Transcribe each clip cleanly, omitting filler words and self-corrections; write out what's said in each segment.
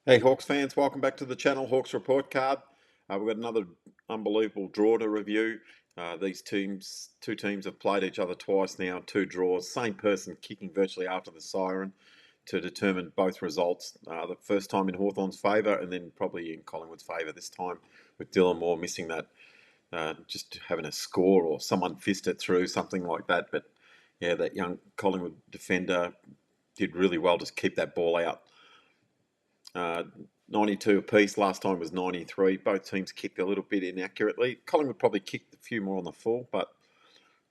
Hey Hawks fans, welcome back to the channel, Hawks Report Card. We've got another unbelievable draw to review. These two teams have played each other twice now, two draws, same person kicking virtually after the siren to determine both results. The first time in Hawthorn's favour and then probably in Collingwood's favour this time, with Dylan Moore missing that, just having a score or someone fist it through, something like that. But yeah, that young Collingwood defender did really well to keep that ball out. 92 apiece. Last time was 93. Both teams kicked a little bit inaccurately. Collingwood probably kicked a few more on the full, but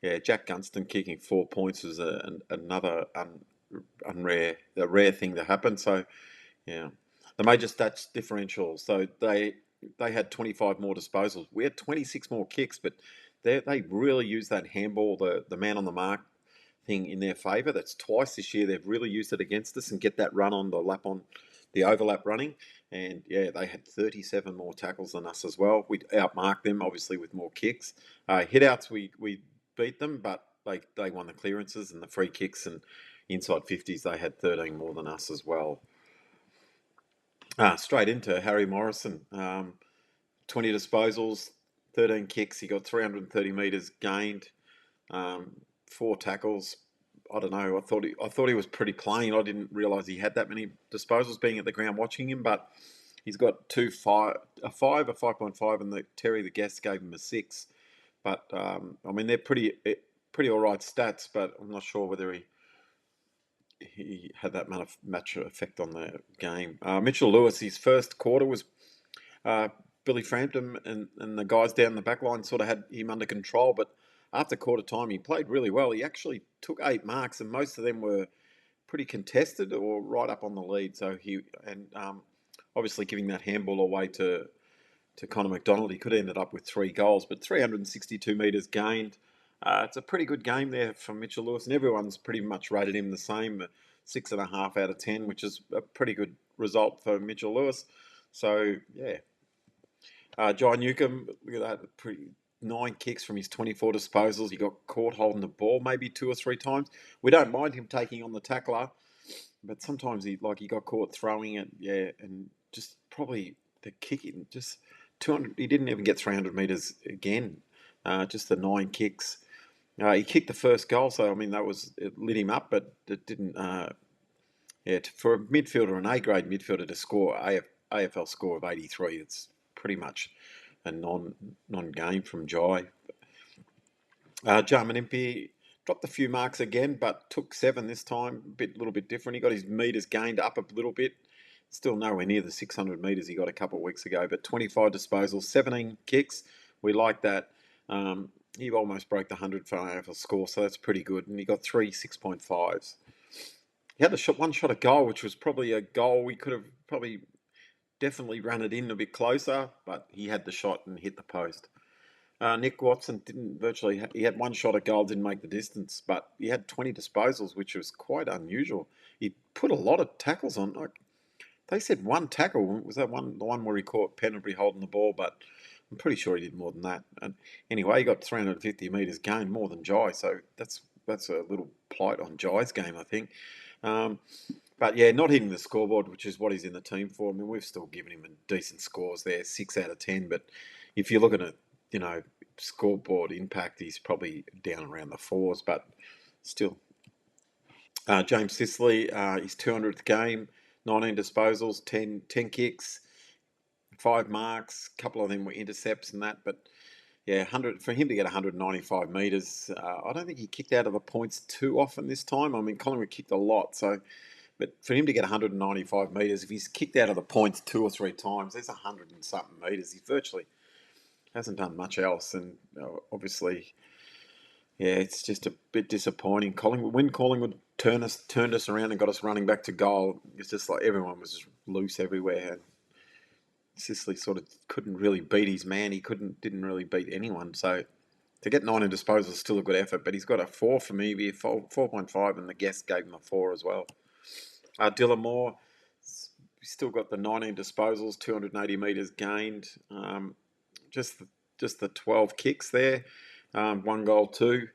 yeah, Jack Gunston kicking 4 points was another a rare thing to happen. So yeah, the major stats differential. So they had 25 more disposals. We had 26 more kicks, but they really used that handball, the man on the mark thing in their favour. That's twice this year they've really used it against us and get that run on the overlap running. And yeah, they had 37 more tackles than us as well. We outmarked them obviously with more kicks. Hitouts we beat them, but they won the clearances and the free kicks and inside 50s. They had 13 more than us as well. Straight into Harry Morrison. 20 disposals, 13 kicks. He got 330 metres gained, 4 tackles. I don't know. I thought he was pretty plain. I didn't realise he had that many disposals being at the ground watching him. But he's got a 5.5, and Terry the guest gave him a 6. But I mean they're pretty all right stats. But I'm not sure whether he had that much effect on the game. Mitchell Lewis, his first quarter was Billy Frampton and the guys down the back line sort of had him under control, but after quarter time he played really well. He actually took 8 marks, and most of them were pretty contested or right up on the lead. So obviously giving that handball away to Connor McDonald, he could have ended up with 3 goals, but 362 metres gained. It's a pretty good game there from Mitchell Lewis, and everyone's pretty much rated him the same, 6.5 out of 10, which is a pretty good result for Mitchell Lewis. So yeah, John Newcomb, look at that, 9 kicks from his 24 disposals. He got caught holding the ball maybe 2 or 3 times. We don't mind him taking on the tackler, but sometimes he got caught throwing it, yeah, and just probably the kicking, just 200. He didn't even get 300 metres again. Just the 9 kicks. He kicked the first goal, so I mean it lit him up, but it didn't. For a midfielder, an A-grade midfielder to score AFL score of 83, it's pretty much a non-game from Jai. Jarman Impey dropped a few marks again, but took 7 this time. A little bit different. He got his metres gained up a little bit. Still nowhere near the 600 metres he got a couple of weeks ago, but 25 disposals, 17 kicks. We like that. He almost broke the 100 for an AFL score, so that's pretty good. And he got 3 6.5s. He had one shot at goal, which was probably a goal we could have probably definitely run it in a bit closer, but he had the shot and hit the post. Nick Watson he had 1 shot at goal, didn't make the distance, but he had 20 disposals, which was quite unusual. He put a lot of tackles on. They said 1 tackle. Was that the one where he caught Pendlebury holding the ball? But I'm pretty sure he did more than that. And anyway, he got 350 metres gained, more than Jai. So that's a little plight on Jai's game, I think. But yeah, not hitting the scoreboard, which is what he's in the team for. I mean, we've still given him decent scores there, 6 out of 10. But if you're looking at, scoreboard impact, he's probably down around the 4s. But still, James Sicily, his 200th game, 19 disposals, 10 kicks, 5 marks. A couple of them were intercepts and that. But yeah, for him to get 195 metres, I don't think he kicked out of the points too often this time. I mean, Collingwood kicked a lot, but for him to get 195 metres, if he's kicked out of the points 2 or 3 times, there's 100 and something metres. He virtually hasn't done much else, and obviously, yeah, it's just a bit disappointing. When Collingwood turned us around and got us running back to goal, it's just like everyone was just loose everywhere. And Sicily sort of couldn't really beat his man. He didn't really beat anyone. So to get 9 in disposal is still a good effort. But he's got a 4 for me, 4.5, and the guest gave him a 4 as well. Dylan Moore, still got the 19 disposals, 280 metres gained. Just the 12 kicks there. 1 goal, 2.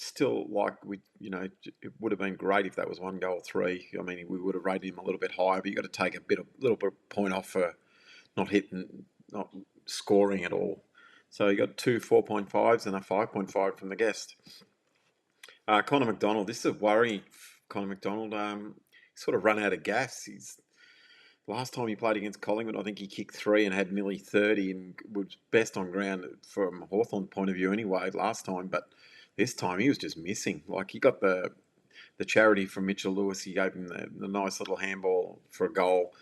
still, like it would have been great if that was 1-3. I mean, we would have rated him a little bit higher, but you got to take little bit of point off for not scoring at all. So you got two 4.5s and a 5.5 from the guest. Connor McDonald. This is a worry. Connor McDonald. Sort of run out of gas. Last time he played against Collingwood, I think he kicked 3 and had nearly 30 and was best on ground from a Hawthorn point of view anyway last time. But this time he was just missing. Like, he got the charity from Mitchell Lewis. He gave him the nice little handball for a goal.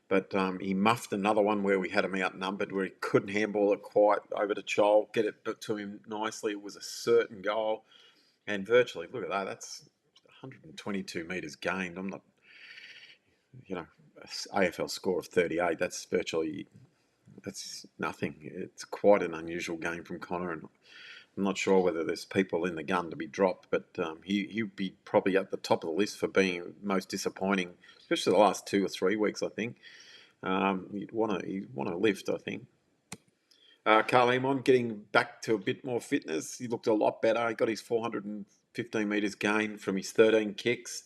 But he muffed another one where we had him outnumbered, where he couldn't handball it quite over to Chol, get it to him nicely. It was a certain goal. And virtually, look at that, that's 122 metres gained. I'm not, AFL score of 38, that's nothing. It's quite an unusual game from Connor, and I'm not sure whether there's people in the gun to be dropped, but he'd be probably at the top of the list for being most disappointing, especially the last 2 or 3 weeks, I think. He'd want to lift, I think. Carl Amon getting back to a bit more fitness. He looked a lot better. He got his 415 metres gain from his 13 kicks.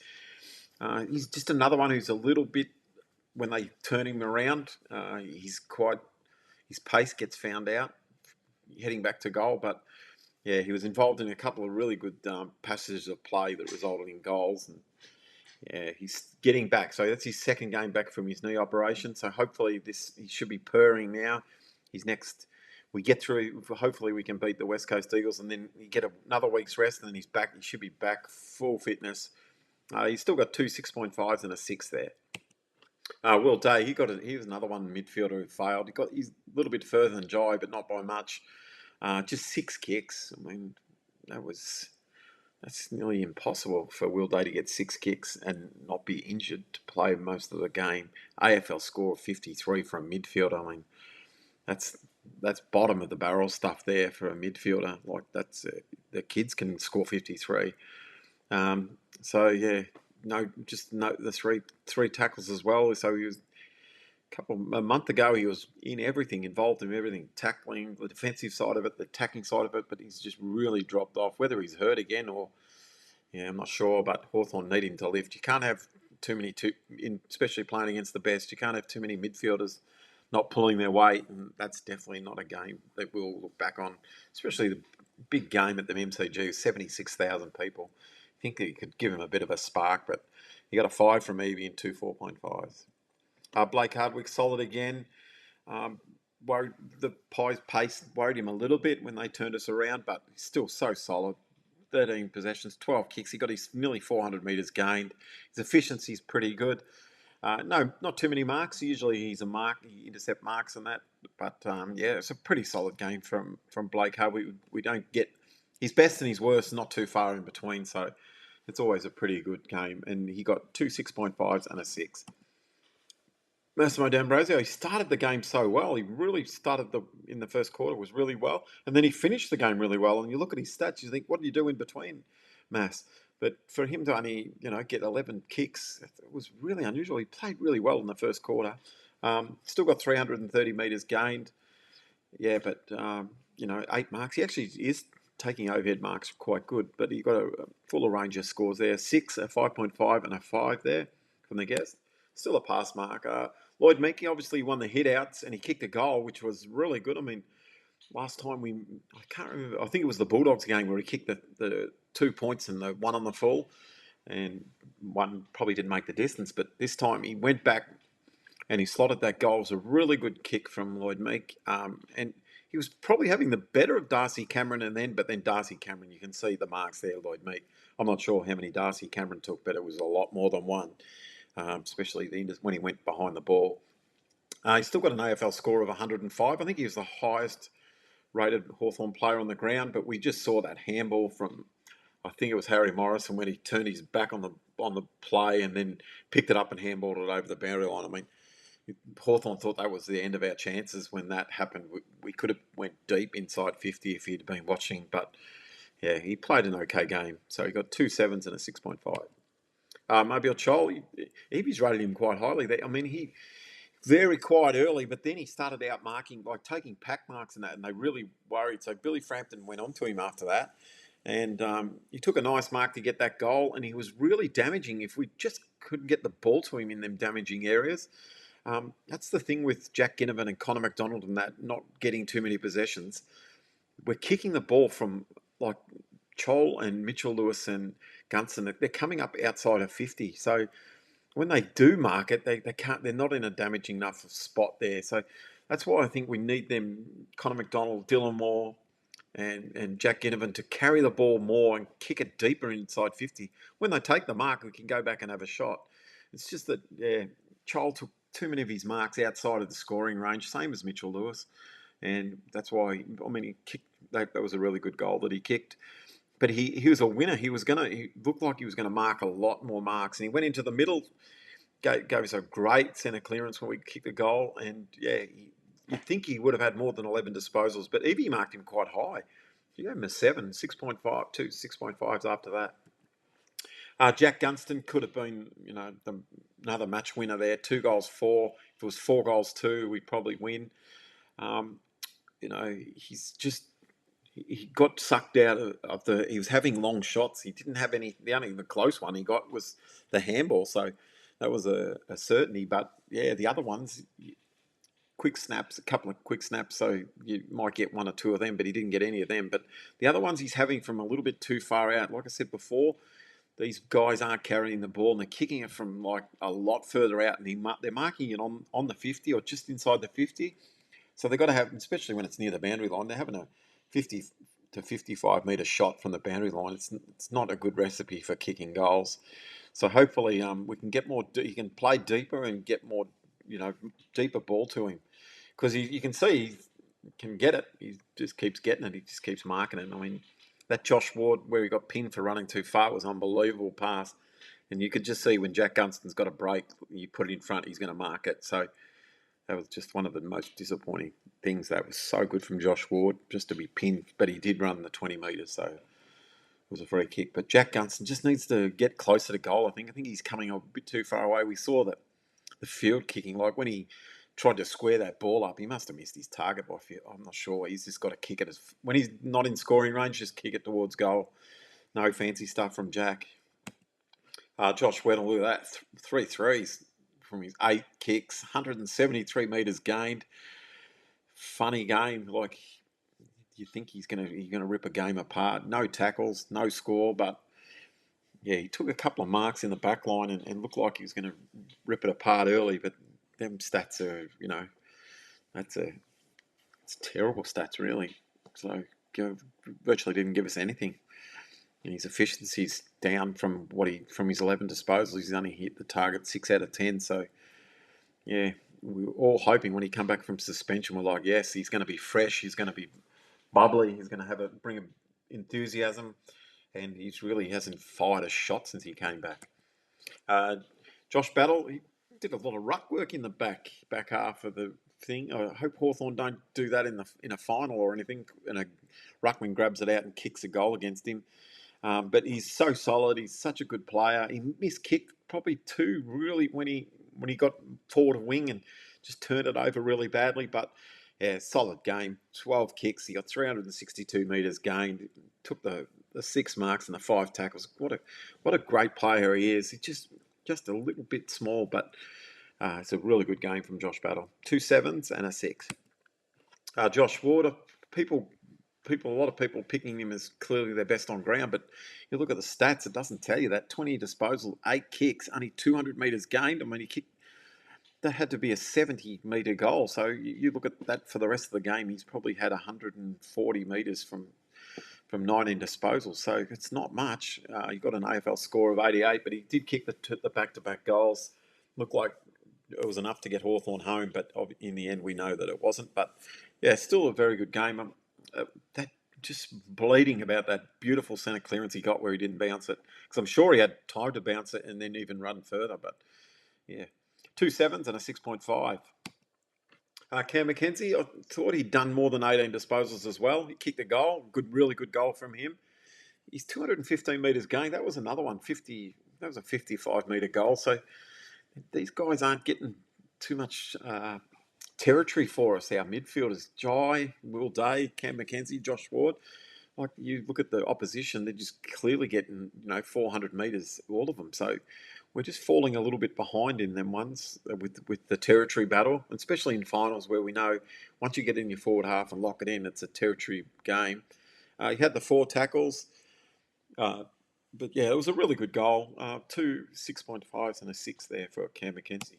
He's just another one who's a little bit, when they turn him around, his pace gets found out heading back to goal. But yeah, he was involved in a couple of really good passages of play that resulted in goals. And yeah, he's getting back. So that's his second game back from his knee operation. So hopefully he should be purring now. His next, we get through, hopefully we can beat the West Coast Eagles, and then you get another week's rest, and then he's back. He should be back full fitness. He's still got 2 6.5s and a 6 there. Will Day, he was another one midfielder who failed. He's a little bit further than Jai, but not by much. Just 6 kicks. I mean, that's nearly impossible for Will Day to get 6 kicks and not be injured to play most of the game. AFL score of 53 for a midfielder. I mean, that's bottom of the barrel stuff there for a midfielder. Like, that's the kids can score 53. So yeah, the three tackles as well. So he was a month ago, he was in everything, involved in everything, tackling, the defensive side of it, the attacking side of it, but he's just really dropped off. Whether he's hurt again or, I'm not sure, but Hawthorn need him to lift. You can't have too many, especially playing against the best, you can't have too many midfielders not pulling their weight, and that's definitely not a game that we'll look back on, especially the big game at the MCG, 76,000 people. I think that you could give him a bit of a spark, but he got a 5 from Evie and 2 4.5s. Blake Hardwick, solid again. The Pies' pace worried him a little bit when they turned us around, but he's still so solid. 13 possessions, 12 kicks. He got his nearly 400 metres gained. His efficiency is pretty good. No, not too many marks. Usually he's a mark. He intercept marks and that. But it's a pretty solid game from Blake Hardwick. We don't get his best and his worst not too far in between, so it's always a pretty good game. And he got 2 6.5s and a 6. Massimo D'Ambrosio, he started the game so well. He really started in the first quarter, was really well. And then he finished the game really well. And you look at his stats, you think, what do you do in between, Mass? But for him to only, get 11 kicks, it was really unusual. He played really well in the first quarter. Still got 330 metres gained. Yeah, but, 8 marks. He actually is taking overhead marks quite good. But he got a fuller range of scores there. 6, a 5.5 and a 5 there from the guest. Still a pass mark. Lloyd Meeking obviously won the hit-outs and he kicked a goal, which was really good. I mean, last time I can't remember, I think it was the Bulldogs game where he kicked the 2 points and the one on the full, and one probably didn't make the distance, but this time he went back and he slotted that goal. It was a really good kick from Lloyd Meek, and he was probably having the better of Darcy Cameron, but then Darcy Cameron, you can see the marks there, Lloyd Meek. I'm not sure how many Darcy Cameron took, but it was a lot more than one. Especially when he went behind the ball. He's still got an AFL score of 105. I think he was the highest rated Hawthorn player on the ground, but we just saw that handball from, I think it was Harry Morrison, when he turned his back on the play and then picked it up and handballed it over the boundary line. I mean, Hawthorn thought that was the end of our chances when that happened. We could have went deep inside 50 if he'd been watching, but yeah, he played an okay game. So he got 2 7s and a 6.5. Mobile Chol, Evie's rated him quite highly there. I mean, he very quiet early, but then he started out marking, like taking pack marks and that, and they really worried. So Billy Frampton went on to him after that, And he took a nice mark to get that goal, and he was really damaging. If we just couldn't get the ball to him in them damaging areas, that's the thing with Jack Ginnivan and Connor McDonald and that not getting too many possessions. We're kicking the ball from like Chol and Mitchell Lewis and Gunston. They're coming up outside of 50. So when they do mark it, they can't. They're not in a damaging enough spot there. So that's why I think we need them, Connor McDonald, Dylan Moore, and Jack Ginnivan, to carry the ball more and kick it deeper inside 50. When they take the mark, we can go back and have a shot. It's just that, yeah, Chol took too many of his marks outside of the scoring range, same as Mitchell Lewis. And that's why, I mean, he kicked, that was a really good goal that he kicked. But he was a winner. He looked like he was going to mark a lot more marks. And he went into the middle, gave us a great centre clearance when we kicked the goal. And yeah, you'd think he would have had more than 11 disposals. But Evie marked him quite high. He gave him a 7, 6.5, 2 6.5s after that. Jack Gunston could have been, another match winner there. 2 goals, 4. If it was 4 goals, 2, we'd probably win. He's just, he got sucked out of he was having long shots. He didn't have any, the close one he got was the handball. So that was a certainty. But yeah, the other ones, quick snaps, a couple of quick snaps. So you might get 1 or 2 of them, but he didn't get any of them. But the other ones he's having from a little bit too far out. Like I said before, these guys aren't carrying the ball and they're kicking it from like a lot further out, and they're marking it on the 50 or just inside the 50. So they've got to have, especially when it's near the boundary line, they're having a 50 to 55 metre shot from the boundary line. It's not a good recipe for kicking goals. So hopefully we can get more. He can play deeper and get more, deeper ball to him, because you can see he can get it. He just keeps getting it. He just keeps marking it. I mean, that Josh Ward where he got pinned for running too far was an unbelievable pass, and you could just see when Jack Gunston's got a break, you put it in front, he's going to mark it. So that was just one of the most disappointing things. That was so good from Josh Ward just to be pinned, but he did run the 20 metres, so it was a free kick. But Jack Gunston just needs to get closer to goal, I think. I think he's coming a bit too far away. We saw that the field kicking, like when he tried to square that ball up, he must have missed his target by field. I'm not sure. He's just got to kick it. When he's not in scoring range, just kick it towards goal. No fancy stuff from Jack. Josh Weddle, look at that. 3 threes from his 8 kicks, 173 metres gained. Funny game. Like, you think he's gonna rip a game apart. No tackles, no score, but yeah, he took a couple of marks in the back line and looked like he was going to rip it apart early. But them stats are, it's terrible stats really. So virtually didn't give us anything. And his efficiency's down from his 11 disposals. He's only hit the target 6 out of 10. So yeah, we were all hoping when he come back from suspension, we're like, yes, he's going to be fresh. He's going to be bubbly. He's going to bring enthusiasm. And he really hasn't fired a shot since he came back. Josh Battle, he did a lot of ruck work in the back half of the thing. I hope Hawthorn don't do that in a final or anything. And a ruckman grabs it out and kicks a goal against him. But he's so solid. He's such a good player. He miskicked probably 2 really when he got forward of wing and just turned it over really badly. But yeah, solid game. 12 kicks. He got 362 metres gained. Took the 6 marks and the 5 tackles. What a great player he is. He's just a little bit small, but it's a really good game from Josh Battle. 2 7s and a 6. Josh Ward, a lot of people picking him as clearly their best on ground, but you look at the stats, it doesn't tell you that. 20 disposals, 8 kicks, only 200 metres gained. I mean, that had to be a 70-metre goal. So you look at that for the rest of the game, he's probably had 140 metres from 19 disposals. So it's not much. He got an AFL score of 88, but he did kick the back-to-back goals. Looked like it was enough to get Hawthorn home, but in the end we know that it wasn't. But yeah, still a very good game. That just bleeding about that beautiful centre clearance he got where he didn't bounce it, because I'm sure he had time to bounce it and then even run further. But yeah, 2 7s and a 6.5. Cam McKenzie, I thought he'd done more than 18 disposals as well. He kicked a goal, really good goal from him. He's 215 metres gained. That was another one, 50. That was a 55-metre goal. So these guys aren't getting too much territory for us. Our midfielders, Jai, Will Day, Cam McKenzie, Josh Ward. like you look at the opposition, they're just clearly getting 400 metres, all of them. So we're just falling a little bit behind in them ones with the territory battle, especially in finals where we know once you get in your forward half and lock it in, it's a territory game. He had the 4 tackles, but yeah, it was a really good goal. 2 6.5s and a 6 there for Cam McKenzie.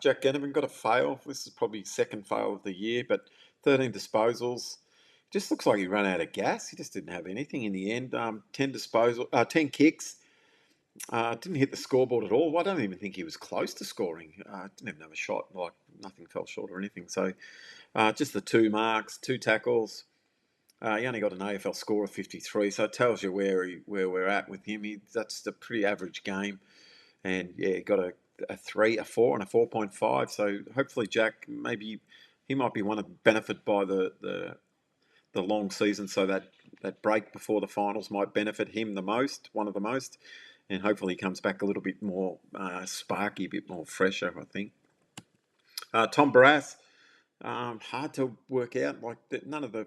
Jack Ginnivan got a fail. This is probably second fail of the year, but 13 disposals. Just looks like he ran out of gas. He just didn't have anything in the end. 10 kicks. Didn't hit the scoreboard at all. I don't even think he was close to scoring. Didn't even have a shot. Like nothing fell short or anything. So just the 2 marks, 2 tackles. He only got an AFL score of 53, so it tells you where we're at with him. That's a pretty average game, and yeah, he got a 3, a 4, and a 4.5. So hopefully, Jack, maybe he might be one of benefit by the long season. So that break before the finals might benefit him the most, one of the most, and hopefully he comes back a little bit more sparky, a bit more fresher. I think. Tom Barrass. Hard to work out. Like none of the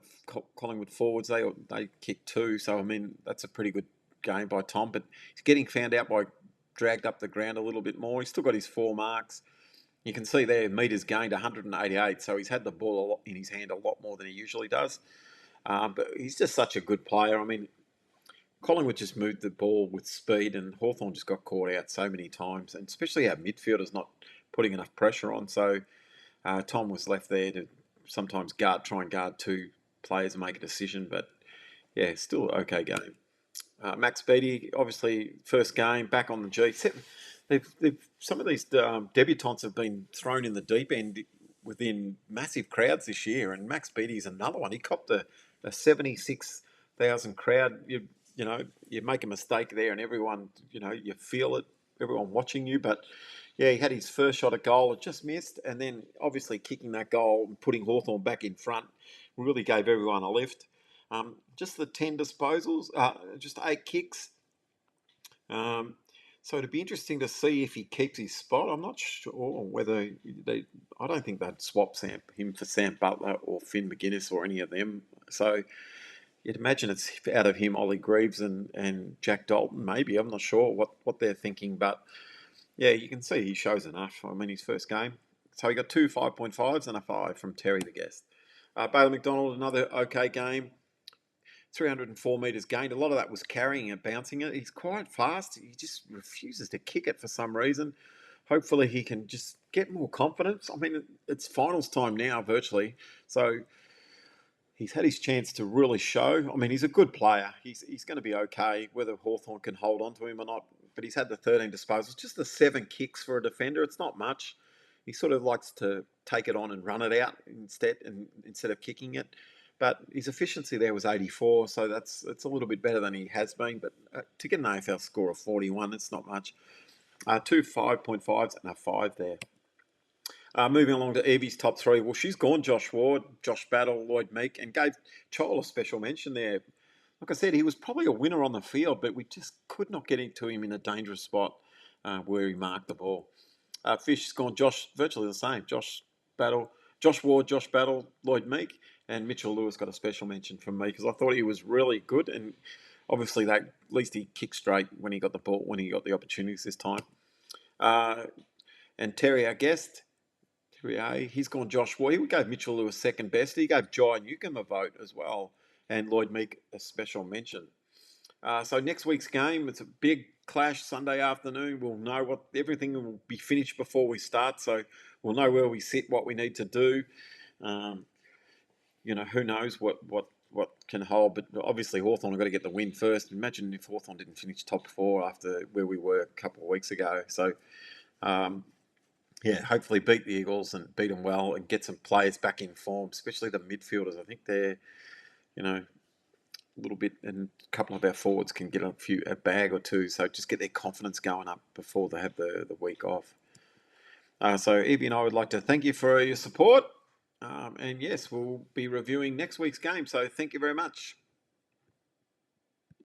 Collingwood forwards they kicked 2, so I mean that's a pretty good game by Tom. But he's getting found out by dragged up the ground a little bit more. He's still got his 4 marks. You can see there meters gained 188, so he's had the ball in his hand a lot more than he usually does. But he's just such a good player. I mean, Collingwood just moved the ball with speed, and Hawthorn just got caught out so many times, and especially our midfielders not putting enough pressure on. So Tom was left there to sometimes try and guard 2 players and make a decision, but yeah, still okay game. Max Beattie, obviously first game back on the G. Some of these debutants have been thrown in the deep end within massive crowds this year, and Max Beattie is another one. He copped a 76,000 crowd. You make a mistake there, and everyone, you feel it. Everyone watching you, but yeah, he had his first shot at goal, it just missed, and then obviously kicking that goal and putting Hawthorn back in front really gave everyone a lift. Just the 10 disposals, just 8 kicks. So it'd be interesting to see if he keeps his spot. I'm not sure whether I don't think they'd swap him for Sam Butler or Finn McGuinness or any of them. So you'd imagine it's out of him, Ollie Greaves and Jack Dalton. Maybe, I'm not sure what they're thinking, but yeah, you can see he shows enough. I mean, his first game. So he got 2 5.5s and a 5 from Terry the guest. Bailey McDonald, another okay game. 304 metres gained. A lot of that was carrying and bouncing it. He's quite fast. He just refuses to kick it for some reason. Hopefully he can just get more confidence. I mean, it's finals time now, virtually. So he's had his chance to really show. I mean, he's a good player. He's going to be okay, whether Hawthorn can hold on to him or not. But he's had the 13 disposals, just the 7 kicks for a defender. It's not much. He sort of likes to take it on and run it out instead of kicking it. But his efficiency there was 84, so it's a little bit better than he has been. But to get an AFL score of 41, it's not much. 2 5.5s and a 5 there. Moving along to Evie's top 3. Well, she's gone Josh Ward, Josh Battle, Lloyd Meek, and gave Chol a special mention there. Like I said, he was probably a winner on the field, but we just could not get into him in a dangerous spot where he marked the ball. Fish's gone virtually the same. Josh Ward, Josh Battle, Lloyd Meek, and Mitchell Lewis got a special mention from me because I thought he was really good, and obviously at least he kicked straight when he got the ball, when he got the opportunities this time. And Terry, our guest, he's gone Josh Ward. He gave Mitchell Lewis second best. He gave Jai Newcomb a vote as well, and Lloyd Meek a special mention. So next week's game, it's a big clash Sunday afternoon. We'll know everything will be finished before we start, so we'll know where we sit, what we need to do. Who knows what can hold, but obviously Hawthorn have got to get the win first. Imagine if Hawthorn didn't finish top 4 after where we were a couple of weeks ago. So, hopefully beat the Eagles and beat them well and get some players back in form, especially the midfielders. I think they're, a little bit, and a couple of our forwards can get a bag or 2. So just get their confidence going up before they have the week off. So Evie and I would like to thank you for your support. And yes, we'll be reviewing next week's game. So thank you very much.